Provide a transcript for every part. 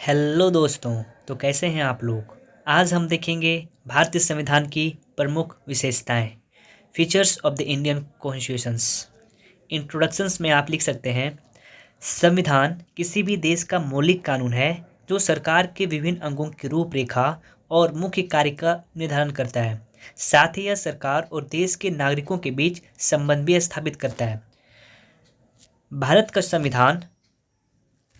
Hello दोस्तों। तो कैसे हैं आप लोग। आज हम देखेंगे भारतीय संविधान की प्रमुख विशेषताएं, features of the Indian constitutions. Introductions में आप लिख सकते हैं, संविधान किसी भी देश का मौलिक कानून है जो सरकार के विभिन्न अंगों की रूपरेखा और मुख्य कार्य का निर्धारण करता है। साथ ही यह सरकार और देश के नागरिकों के बीच संबंध भी स्थापित करता है। भारत का संविधान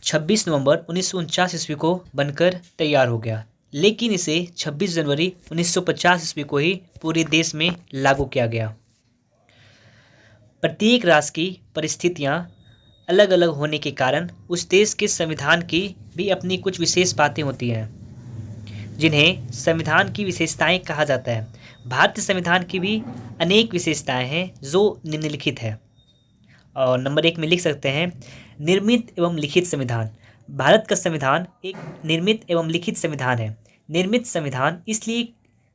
26 नवंबर 1949 ईस्वी को बनकर तैयार हो गया, लेकिन इसे 26 जनवरी 1950 ईस्वी को ही पूरे देश में लागू किया गया। प्रत्येक राष्ट्र की परिस्थितियां अलग अलग होने के कारण उस देश के संविधान की भी अपनी कुछ विशेष बातें होती हैं, जिन्हें संविधान की विशेषताएं कहा जाता है। भारतीय संविधान की भी अनेक विशेषताएं हैं जो निम्नलिखित है। और नंबर 1 में लिख सकते हैं, निर्मित एवं लिखित संविधान। भारत का संविधान एक निर्मित एवं लिखित संविधान है। निर्मित संविधान इसलिए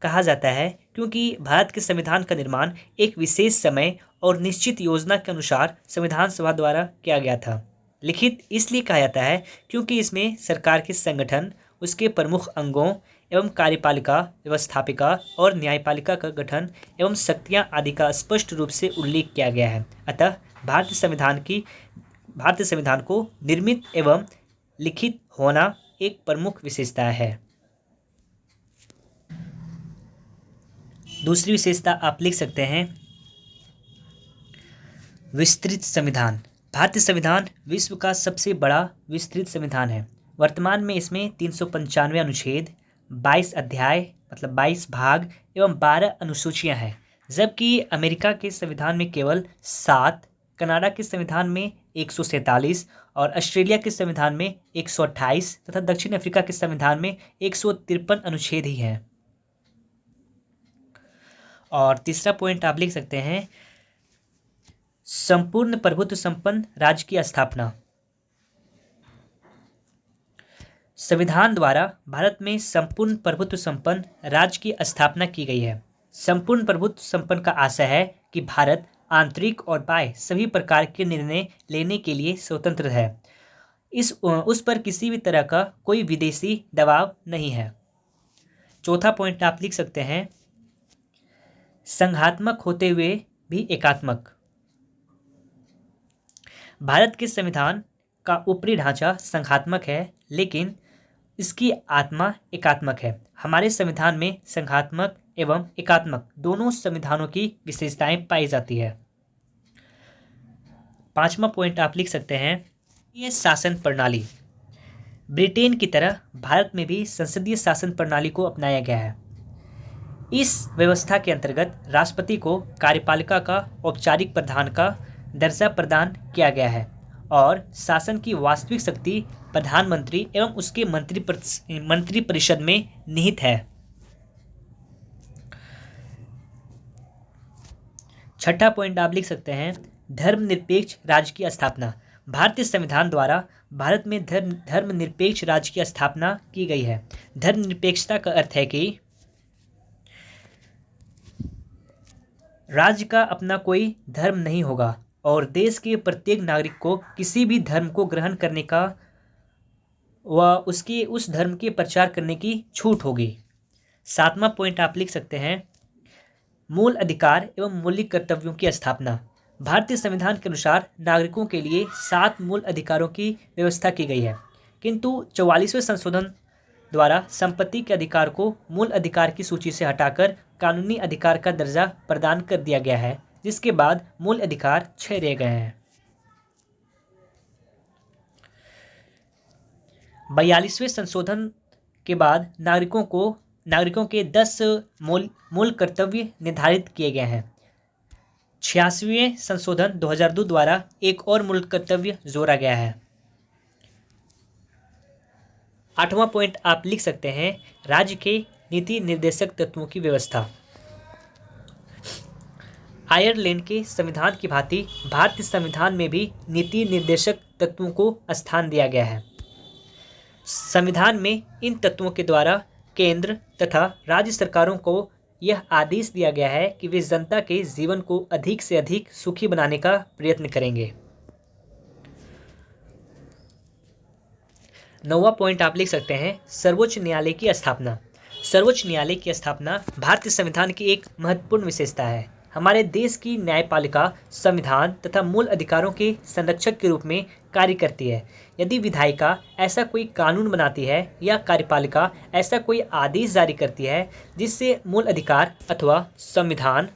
कहा जाता है क्योंकि भारत के संविधान का निर्माण एक विशेष समय और निश्चित योजना के अनुसार संविधान सभा द्वारा किया गया था। लिखित इसलिए कहा जाता है क्योंकि इसमें सरकार के संगठन, उसके प्रमुख अंगों एवं कार्यपालिका, व्यवस्थापिका और न्यायपालिका का गठन एवं शक्तियां आदि का स्पष्ट रूप से उल्लेख किया गया है। अतः भारतीय संविधान को निर्मित एवं लिखित होना एक प्रमुख विशेषता है। दूसरी विशेषता आप लिख सकते हैं, विस्तृत संविधान। भारतीय संविधान विश्व का सबसे बड़ा विस्तृत संविधान है। वर्तमान में इसमें 395 अनुच्छेद, 22 अध्याय मतलब 22 भाग एवं 12 अनुसूचियां हैं, जबकि अमेरिका के संविधान में केवल 7, कनाडा के संविधान में 147 और ऑस्ट्रेलिया के संविधान में 128 तथा दक्षिण अफ्रीका के संविधान में 153 अनुच्छेद ही हैं। और तीसरा पॉइंट आप लिख सकते हैं, संपूर्ण प्रभुत्व संपन्न राज्य की स्थापना। संविधान द्वारा भारत में संपूर्ण प्रभुत्व संपन्न राज्य की स्थापना की गई है। संपूर्ण प्रभुत्व संपन्न का आशय है कि भारत आंतरिक और बाह्य सभी प्रकार के निर्णय लेने के लिए स्वतंत्र है। उस पर किसी भी तरह का कोई विदेशी दबाव नहीं है। चौथा पॉइंट आप लिख सकते हैं, संघात्मक होते हुए भी एकात्मक। भारत के संविधान का ऊपरी ढांचा संघात्मक है, लेकिन इसकी आत्मा एकात्मक है। हमारे संविधान में संघात्मक एवं एकात्मक दोनों संविधानों की विशेषताएं पाई जाती है। पांचवा पॉइंट आप लिख सकते हैं, ये शासन प्रणाली। ब्रिटेन की तरह भारत में भी संसदीय शासन प्रणाली को अपनाया गया है। इस व्यवस्था के अंतर्गत राष्ट्रपति को कार्यपालिका का औपचारिक प्रधान का दर्जा प्रदान किया गया है और शासन की वास्तविक शक्ति प्रधानमंत्री एवं उसके मंत्री परिषद में निहित है। छठा पॉइंट आप लिख सकते हैं, धर्मनिरपेक्ष राज्य की स्थापना। भारतीय संविधान द्वारा भारत में धर्मनिरपेक्ष राज्य की स्थापना की गई है। धर्मनिरपेक्षता का अर्थ है कि राज्य का अपना कोई धर्म नहीं होगा और देश के प्रत्येक नागरिक को किसी भी धर्म को ग्रहण करने का व उसके उस धर्म के प्रचार करने की छूट होगी। सातवां पॉइंट आप लिख सकते हैं, मूल अधिकार एवं मौलिक कर्तव्यों की स्थापना। भारतीय संविधान के अनुसार नागरिकों के लिए 7 मूल अधिकारों की व्यवस्था की गई है, किंतु 44वें संशोधन द्वारा संपत्ति के अधिकार को मूल अधिकार की सूची से हटाकर कानूनी अधिकार का दर्जा प्रदान कर दिया गया है, जिसके बाद मूल अधिकार 6 रह गए हैं। 42वें संशोधन के बाद नागरिकों के 10 मूल कर्तव्य निर्धारित किए गए हैं। 86वें संशोधन 2002 द्वारा एक और मूल कर्तव्य जोड़ा गया है। 8वां पॉइंट आप लिख सकते हैं, राज्य के नीति निर्देशक तत्वों की व्यवस्था। आयरलैंड के संविधान की भांति भारतीय संविधान में भी नीति निर्देशक तत्वों को स्थान दिया गया है। संविधान में इन तत्वों के द्वारा केंद्र तथा राज्य सरकारों को यह आदेश दिया गया है कि वे जनता के जीवन को अधिक से अधिक सुखी बनाने का प्रयत्न करेंगे। 9वां पॉइंट आप लिख सकते हैं, सर्वोच्च न्यायालय की स्थापना। सर्वोच्च न्यायालय की स्थापना भारतीय संविधान की एक महत्वपूर्ण विशेषता है। हमारे देश की न्यायपालिका संविधान तथा मूल अधिकारों के संरक्षक के रूप में कार्य करती है। यदि विधायिका ऐसा कोई कानून बनाती है या कार्यपालिका ऐसा कोई आदेश जारी करती है जिससे मूल अधिकार अथवा संविधान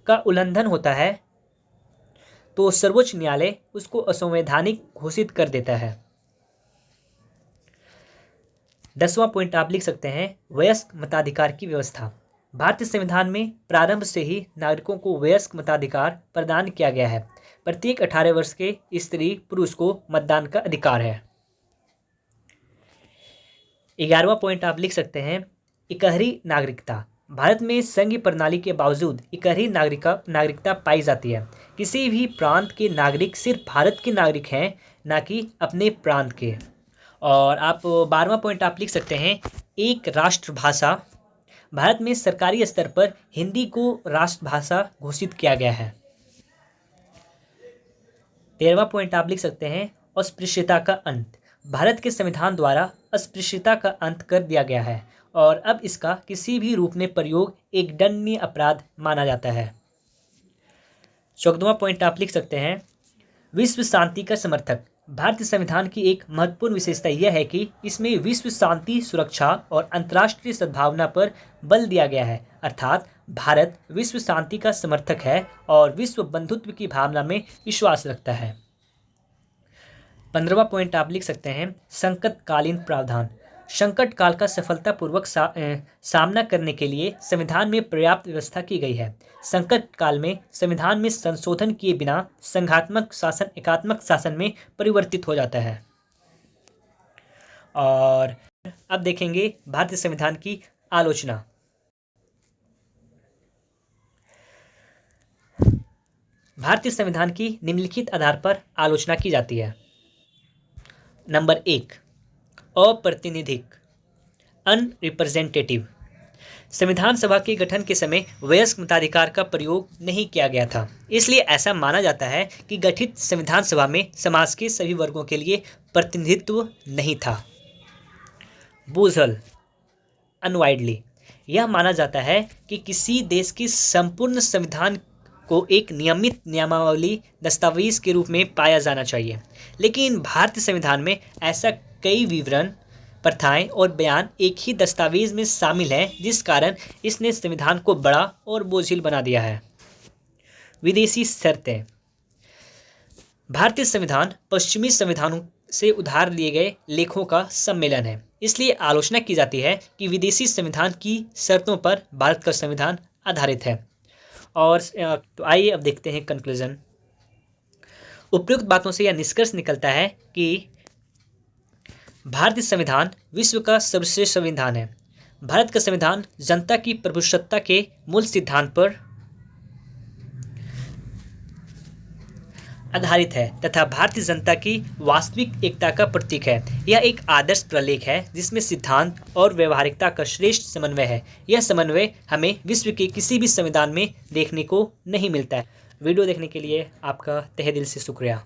का उल्लंघन होता है, तो सर्वोच्च न्यायालय उसको असंवैधानिक घोषित कर देता है। 10वां पॉइंट आप लिख सकते हैं, वयस्क मताधिकार की व्यवस्था। भारतीय संविधान में प्रारंभ से ही नागरिकों को वयस्क मताधिकार प्रदान किया गया है। प्रत्येक 18 वर्ष के स्त्री पुरुष को मतदान का अधिकार है। 11वां पॉइंट आप लिख सकते हैं, इकहरी नागरिकता। भारत में संघीय प्रणाली के बावजूद इकहरी नागरिकता पाई जाती है। किसी भी प्रांत के नागरिक सिर्फ भारत के नागरिक हैं, ना कि अपने प्रांत के। और आप 12वां पॉइंट आप लिख सकते हैं, एक राष्ट्रभाषा। भारत में सरकारी स्तर पर हिंदी को राष्ट्रभाषा घोषित किया गया है। 13वां पॉइंट आप लिख सकते हैं, अस्पृश्यता का अंत। भारत के संविधान द्वारा अस्पृश्यता का अंत कर दिया गया है और अब इसका किसी भी रूप में प्रयोग एक दंडनीय अपराध माना जाता है। 14वां पॉइंट आप लिख सकते हैं, विश्व शांति का समर्थक। भारतीय संविधान की एक महत्वपूर्ण विशेषता यह है कि इसमें विश्व शांति, सुरक्षा और अंतर्राष्ट्रीय सद्भावना पर बल दिया गया है, अर्थात भारत विश्व शांति का समर्थक है और विश्व बंधुत्व की भावना में विश्वास रखता है। 15वां पॉइंट आप लिख सकते हैं, संकटकालीन प्रावधान। संकट काल का सफलतापूर्वक सामना करने के लिए संविधान में पर्याप्त व्यवस्था की गई है। संकट काल में संविधान में संशोधन किए बिना संघात्मक शासन एकात्मक शासन में परिवर्तित हो जाता है। और अब देखेंगे भारतीय संविधान की आलोचना। भारतीय संविधान की निम्नलिखित आधार पर आलोचना की जाती है। नंबर 1, अप्रातिनिधिक, अनरिप्रेजेंटेटिव। संविधान सभा के गठन के समय वयस्क मताधिकार का प्रयोग नहीं किया गया था, इसलिए ऐसा माना जाता है कि गठित संविधान सभा में समाज के सभी वर्गों के लिए प्रतिनिधित्व नहीं था। बूझल, अनवाइडली। यह माना जाता है कि किसी देश के संपूर्ण संविधान को एक नियमित नियमावली दस्तावेज के रूप में पाया जाना चाहिए, लेकिन भारतीय संविधान में ऐसा कई विवरण, प्रथाएं और बयान एक ही दस्तावेज में शामिल हैं, जिस कारण इसने संविधान को बड़ा और बोझिल बना दिया है। विदेशी शर्तें। भारतीय संविधान पश्चिमी संविधानों से उधार लिए गए लेखों का सम्मेलन है, इसलिए आलोचना की जाती है कि विदेशी संविधान की शर्तों पर भारत का संविधान आधारित है। और तो आइए अब देखते हैं कंक्लूजन। उपयुक्त बातों से यह निष्कर्ष निकलता है कि भारतीय संविधान विश्व का सर्वश्रेष्ठ संविधान है। भारत का संविधान जनता की प्रभुसत्ता के मूल सिद्धांत पर आधारित है तथा भारतीय जनता की वास्तविक एकता का प्रतीक है। यह एक आदर्श प्रलेख है जिसमें सिद्धांत और व्यवहारिकता का श्रेष्ठ समन्वय है। यह समन्वय हमें विश्व के किसी भी संविधान में देखने को नहीं मिलता है। वीडियो देखने के लिए आपका तहे दिल से शुक्रिया।